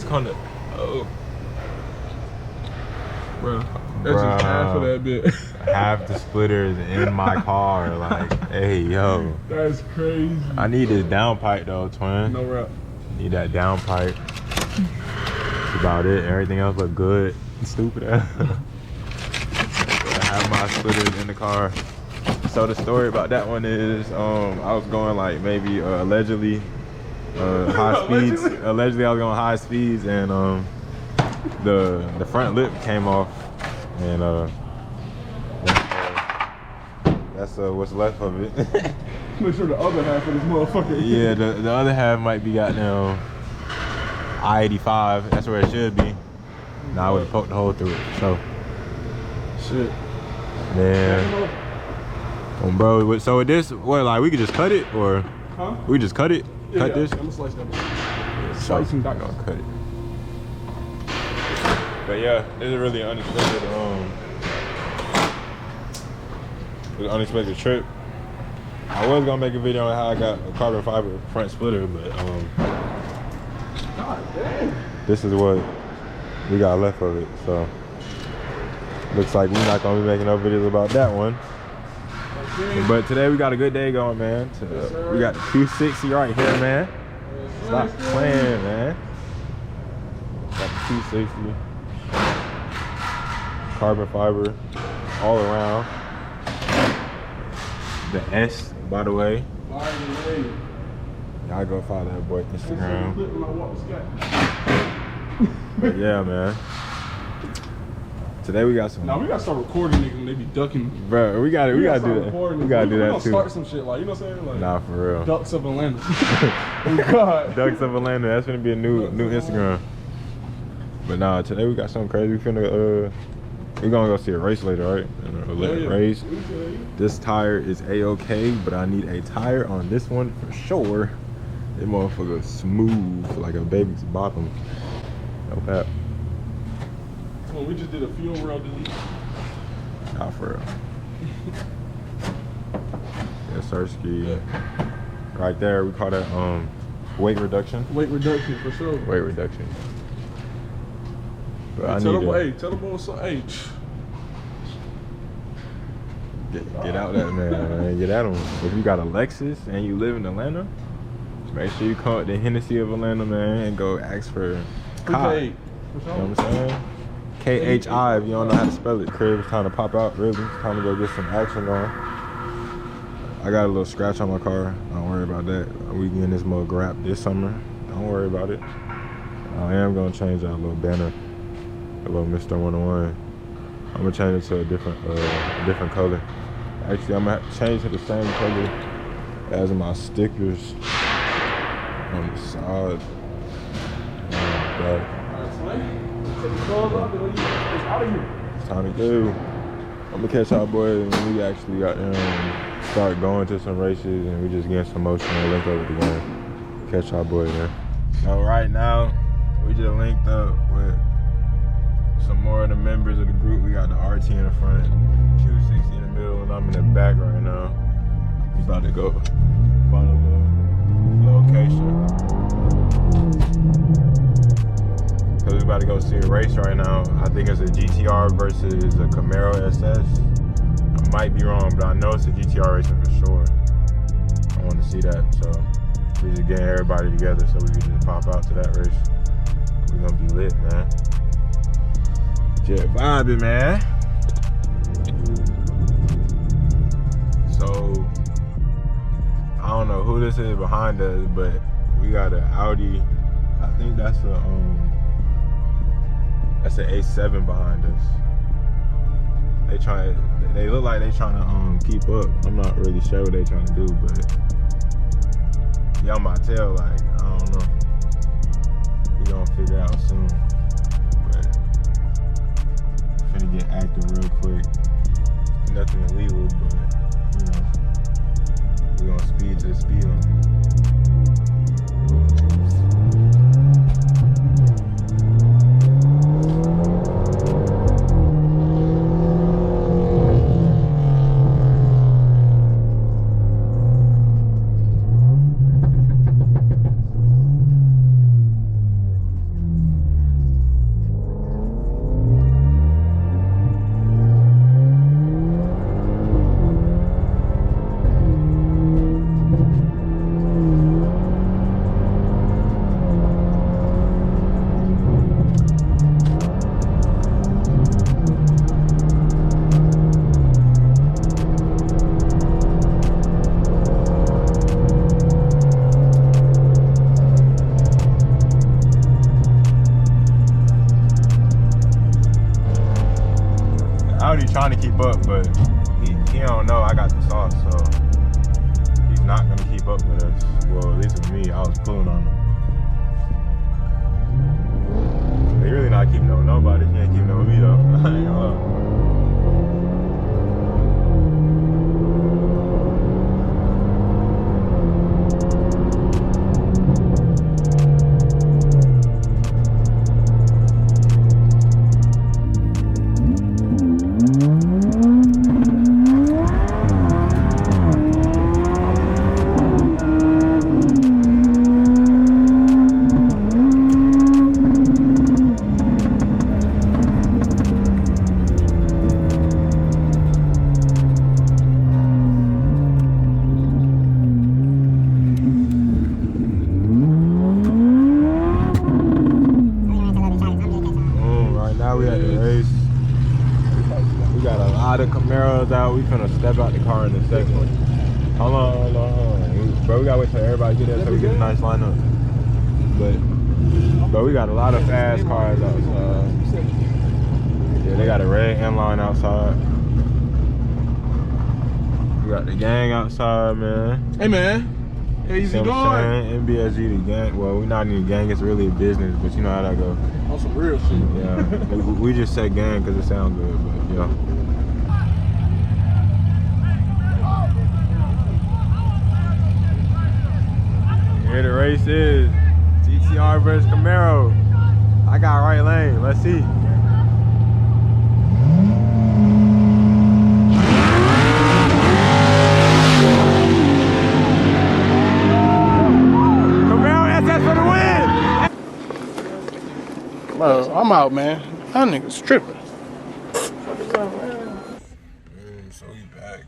kind of, oh. Bro, that's just half of that bit. Half the splitters in my car. Like, hey, yo. That's crazy. I need this downpipe though, twin. No rap. Need that downpipe. That's about it. Everything else look good. Stupid ass. I have my splitters in the car. So the story about that one is, I was going like maybe allegedly high speeds. Allegedly, I was going high speeds, and the front lip came off, and that's what's left of it. Make sure the other half of this motherfucker. Yeah, the other half might be goddamn I-85. That's where it should be. Now I would have poked the hole through it. So shit. Man. Bro, so with this, what, like we could just cut it, or we just cut it? Yeah, cut this? I'm gonna slice that. Slicing, not gonna cut it. But yeah, this is really an unexpected trip. I was gonna make a video on how I got a carbon fiber front splitter, but God damn. This is what we got left of it. So looks like we're not gonna be making no videos about that one. But today we got a good day going, man. We got the 260 right here, man. Stop playing, man. Got the 260. Carbon fiber all around. The S, by the way. Y'all go follow that boy Instagram. But yeah, man. Today we got some. Now we gotta start recording niggas when they be ducking. Bro, we gotta do that. We gotta do that too. Start some shit like, you know what I'm saying? Like, nah, for real. Ducks of Atlanta. Oh God. Ducks of Atlanta. That's gonna be a new Instagram. But nah, today we got something crazy. We finna we're gonna go see a race later, right? Race. This tire is A-OK, but I need a tire on this one for sure. This motherfucker smooth like a baby's bottom. No cap. Well, we just did a fuel rail delete. Nah, for real. Yes, sir, ski. Yeah. Right there, we call that weight reduction. Weight reduction for sure. Weight reduction. But I tell need them, tell them also, hey. Get out that man. Get at him. If you got a Lexus and you live in Atlanta, make sure you call it the Hennessy of Atlanta, man, and go ask for Kai. You know what I'm saying? K-H-I, if you don't know how to spell it. Crib's trying to pop out, really. It's time to go get some action on. I got a little scratch on my car. Don't worry about that. We getting this mug wrapped this summer. Don't worry about it. I am going to change out a little banner. A little Mr. 101. I'm going to change it to a different color. Actually, I'm going to have to change to the same color as my stickers on the side. It's time to do. I'm gonna catch our boys when we actually got start going to some races and we just getting some motion and link up with the game. Catch our boys there. So right now, we just linked up with some more of the members of the group. We got the RT in the front, 260 in the middle, and I'm in the back right now. We about to go find a location. Cause we about to go see a race right now. I think it's a GTR versus a Camero SS. I might be wrong, but I know it's a GTR racing for sure. I want to see that, so we just getting everybody together so we can just pop out to that race. We're gonna be lit, man. Jet vibing, man. So I don't know who this is behind us, but we got an Audi. I think that's an A7 behind us. They look like they trying to keep up. I'm not really sure what they trying to do, but yeah, on my tail, like, I don't know. We gonna figure out soon. But finna get active real quick. Nothing illegal, but you know, we gonna speed to the speed limit. keep up, but he don't know I got the sauce, so he's not gonna keep up with us. Well, at least with me, I was pulling on him. He really not keeping up with nobody. He ain't keeping up with me though. I ain't gonna lie. The Cameros out. We finna step out the car in a second. Hold on. Bro, we gotta wait till everybody get there so we get a nice lineup. But we got a lot of fast cars outside. Yeah, they got a red inline outside. We got the gang outside, man. Hey, man. Hey, easy going. NBSG, the gang. Well, we not even a gang. It's really a business, but you know how that go. On some real shit. Yeah. we just said gang because it sounds good, but yeah. Here the race is GTR versus Camero. I got right lane. Let's see. Camero SS for the win. Bro, I'm out, man. That nigga's tripping. So we back.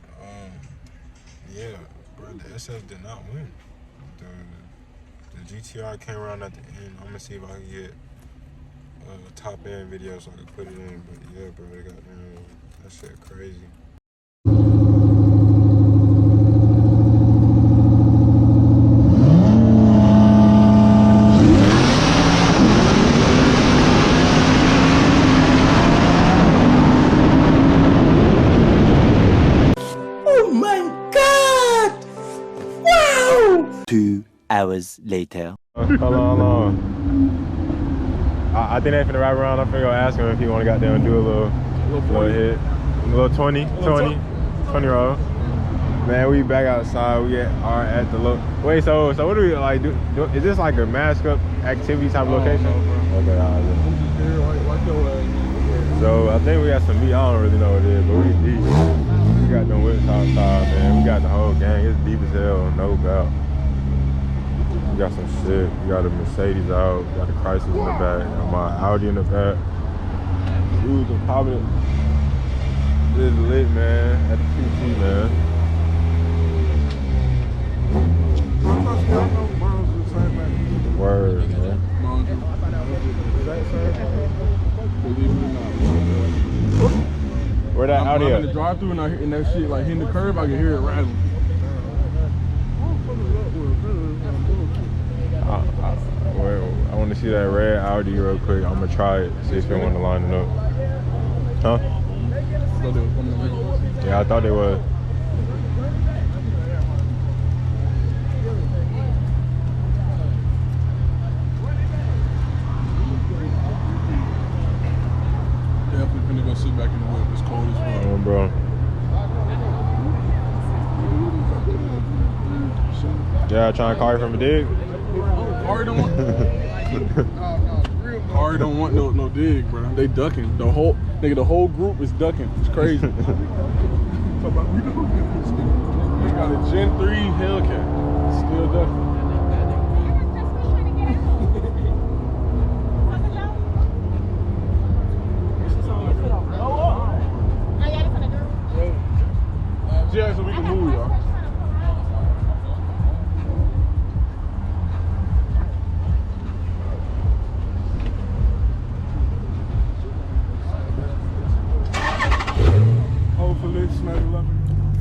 Yeah, bro. The SS did not win. The GTR came around at the end. I'm gonna see if I can get a top end video so I can put it in. But yeah, bro, they got that shit crazy. Oh my God! Wow! 2 hours later. Hold on. I think they finna ride around. I'm finna go ask him if he wanna goddamn do a little hit. A little 20 roll. Man, we back outside. We are at the look. Wait, so what do we like do? Is this like a mask up activity type location? Okay, alright. So I think we got some meat. I don't really know what it is, but we deep. We got them whips outside, man. We got the whole gang. It's deep as hell, no doubt. We got some shit. We got a Mercedes out. We got a Chrysler in the back. Got my Audi in the back. Dudes are popping. This is lit, man. At the QT, man. Word, man. Where that Audi at? I'm in the drive-thru and I hear that shit like hitting the curb. I can hear it rattling. I want to see that red Audi real quick. I'm gonna try it. See if they want to line it up. Huh? Yeah, I thought they was. Definitely finna go sit back in the whip. It's cold as fuck. Oh, bro. Yeah, trying to call you from a dig. Kari don't want no dig, bro. They ducking. The whole group is ducking. It's crazy. They got a Gen 3 Hellcat. Still ducking. Yeah, so we can move, y'all.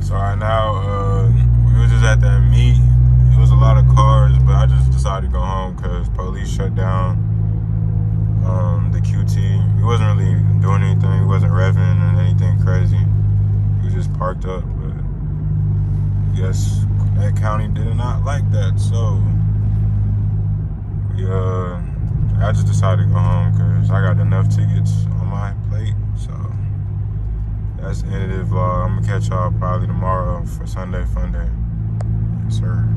So right now, we were just at that meet. It was a lot of cars. I just decided to go home because I got enough tickets on my plate. So that's the end of the vlog. I'm gonna catch y'all probably tomorrow for Sunday Fun Day. Yes, sir.